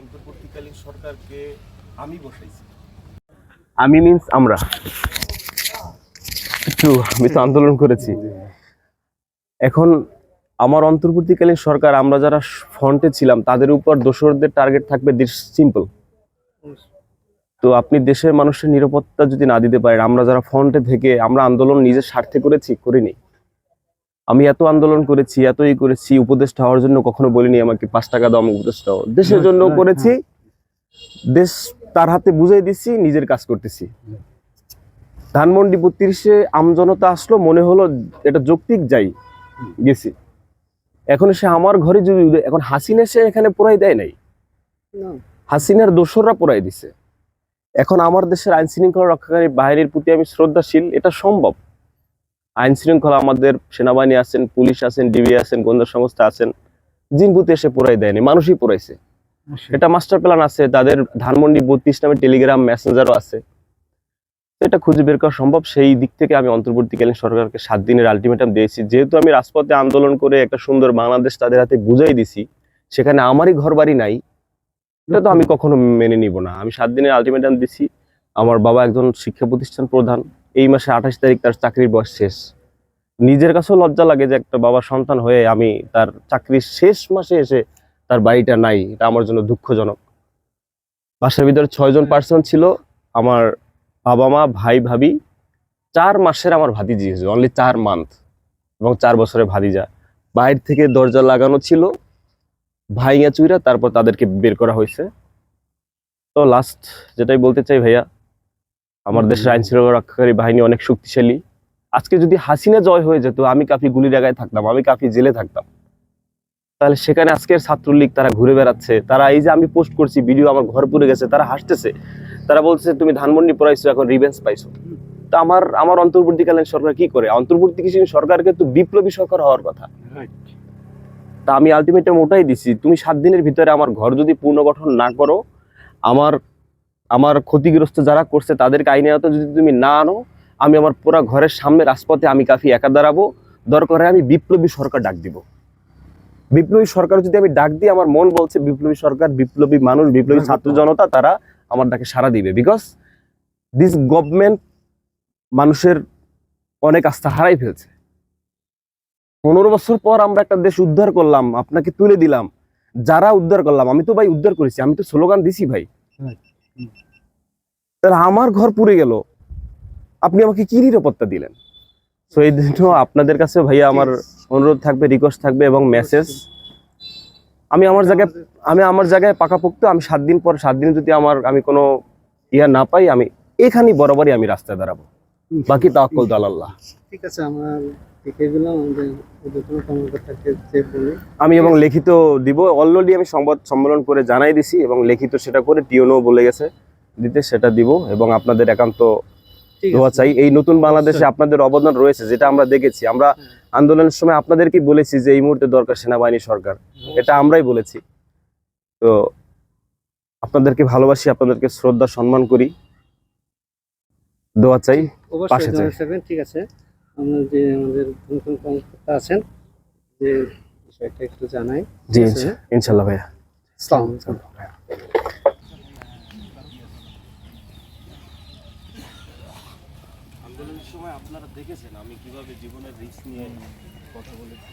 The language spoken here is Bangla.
অন্তর্বর্তীকালীন সরকারকে আমি বসাইছি। আমি মিন্স আমরা আমি তো আন্দোলন করেছি। এখন আমার অন্তর্বর্তীকালীন সরকার, আমরা যারা ফ্রন্টে ছিলাম তাদের উপর দোসরদের টার্গেট থাকবে সিম্পল। তো আপনি দেশের মানুষের নিরাপত্তা যদি না দিতে পারেন, আমরা যারা ফ্রন্টে থেকে আমরা আন্দোলন নিজের স্বার্থে করিনি। আমি এত আন্দোলন করেছি, এতই করেছি, উপদেষ্টা হওয়ার জন্য কখনো বলিনি আমাকে 5 টাকা দাও আমাকে উপদেষ্টা হও। দেশের জন্য করেছি, দেশ তার হাতে বুঝাই দিচ্ছি, নিজের কাজ করতেছি। ধানমন্ডি 32-এ আমজনতা আসলো, মনে হলো এটা যৌক্তিক, যাই গেছি। এখন সে আমার ঘরে যদি এখন হাসিনা সে এখানে পোড়াই দেয় নাই, হাসিনার দোসররা পোড়াই দিছে। এখন আমার দেশের আইন শৃঙ্খলা রক্ষাকারী বাহিনীর প্রতি আমি শ্রদ্ধাশীল, এটা সম্ভব। আইন শৃঙ্খলা আমাদের সেনাবাহিনী আছেন, পুলিশ আছেন, ডিবি আছেন, গোয়েন্দা সংস্থা আছেন, জিনপুতে এসে পোড়াই দেয়নি, মানুষই পোড়াইছে। এটা মাস্টার প্ল্যান আছে, তাদের ধানমন্ডি 32 নামে টেলিগ্রাম মেসেঞ্জারও আছে, এটা খুঁজে বের করা সম্ভব। সেই দিক থেকে আমি অন্তর্বর্তীকালীন সরকারকে 7 দিনের আলটিমেটাম দিয়েছি। যেহেতু আমি রাজপথে আন্দোলন করে একটা সুন্দর বাংলাদেশ তাদের হাতে বুঝাই দিছি, সেখানে আমারই ঘর বাড়ি নাই, এটা তো আমি কখনো মেনে নিব না। আমি 7 দিনের আলটিমেটাম দিছি। আমার বাবা একজন শিক্ষা প্রতিষ্ঠান প্রধান, এই মাসে 28 তারিখ তার চাকরির বয়স শেষ। নিজের কাছেও লজ্জা লাগে যে একটা বাবার সন্তান হয়ে আমি তার চাকরির শেষ মাসে এসে তার বাড়িটা নাই, এটা আমার জন্য দুঃখজনক। বাসার ভিতরে 6 জন পার্সন ছিল, আমার বাবা মা ভাই ভাবি, 4 মাসের আমার ভাতিজি হয়েছে, অনলি 4 মান্থ, এবং 4 বছরের ভাতিজা। বাইরে থেকে দরজা লাগানো ছিল, ভাইয়া চুইরা তারপর তাদেরকে বের করা হয়েছে। তো লাস্ট যেটাই বলতে চাই ভাইয়া, আমার দেশের আইন শৃঙ্খলা রক্ষাকারী বাহিনী অনেক শক্তিশালী। আজকে যদি হাসিনা জয় হয়ে যেত, আমি কাফি গুলি জায়গায় থাকতাম, আমি কাফি জেলে থাকতাম, তাহলে সেখানে আজকের ছাত্রলীগ তারা ঘুরে বেড়াচ্ছে, তারা এই যে আমি পোস্ট করছি ভিডিও আমার ঘর পুড়ে গেছে, তারা হাসতেছে, তারা বলছে তুমি ধানমন্ডি পড়াইছো এখন রিভেঞ্জ পাইছো। তা আমার অন্তর্বর্তীকালীন সরকার কি করে? অন্তর্বর্তীকালীন সরকারকে তো বিপ্লবী সরকার হওয়ার কথা। তা আমি আলটিমেটাম ওটাই দিছি, তুমি 7 দিনের ভিতরে আমার ঘর যদি পুনর্গঠন না করো, আমার ক্ষতিগ্রস্ত যারা করছে তাদেরকে আইনের আওতায় যদি তুমি না আনো, আমি আমার পুরো ঘরের সামনে রাজপথে আমি কাফি একা দাঁড়াবো, দরকার হয় আমি বিপ্লবী সরকার ডাক দিব। বিপ্লবী সরকার যদি আমি ডাক দিই, আমার মন বলছে বিপ্লবী সরকার, বিপ্লবী মানুষ, বিপ্লবী ছাত্র জনতা তারা আমার ডাকে সাড়া দিবে। বিকজ দিস গভর্নমেন্ট মানুষের অনেক আস্থা হারাই ফেলছে। 15 বছর পর আমরা একটা দেশ উদ্ধার করলাম, আপনাকে তুলে দিলাম, যারা উদ্ধার করলাম, আমি তো ভাই উদ্ধার করেছি, আমি তো স্লোগান দিছি ভাই, তাহলে আমার ঘর পুড়ে গেল, আপনি আমাকে কি নিরাপত্তা দিলেন? তো এই জন্য আপনাদের কাছে ভাইয়া আমার অনুরোধ থাকবে, রিকোয়েস্ট থাকবে এবং মেসেজ, আমি আমার জায়গায় পাকাপোক্ত। আমি 7 দিন পর 7 দিন যদি আমি কোনো ইয়া না পাই, আমি এখানেই বরাবরই আমি রাস্তায় দাঁড়াবো, বাকি তাওয়াক্কুল তো আল্লাহ। ঠিক আছে, আমরা দেখে দিলাম আমাদের ঊর্ধ্বতন কর্মকর্তাকে যে বলি, আমি এবং লিখিত দিব। অলরেডি আমি সংবাদ সম্মেলন করে জানাই দিছি এবং লিখিত সেটা করে টিওনো বলে গেছে দিতে, সেটা দিব। এবং আপনাদের একান্ত দোয়া চাই। এই নতুন বাংলাদেশে আপনাদের অবদান রয়েছে, যেটা আমরা দেখেছি। আমরা আন্দোলনের সময় আপনাদেরকে বলেছি যে এই মুহূর্তে দরকার সেনাবাহিনী সরকার, এটা আমরাই বলেছি। তো আপনাদেরকে ভালোবাসি, আপনাদেরকে শ্রদ্ধা সম্মান করি, দোয়া চাই, পাশে চাই। ঠিক আছে, আমরা যে আমাদের নতুন কর্মকর্তা আছেন যে বিষয়টা একটু জানাই। জি ইনশাআল্লাহ ভাইয়া। আসসালামু আলাইকুম। আন্দোলনের সময় আপনারা দেখেছেন আমি কিভাবে জীবনের রিস্ক নিয়ে কথা বলেছি।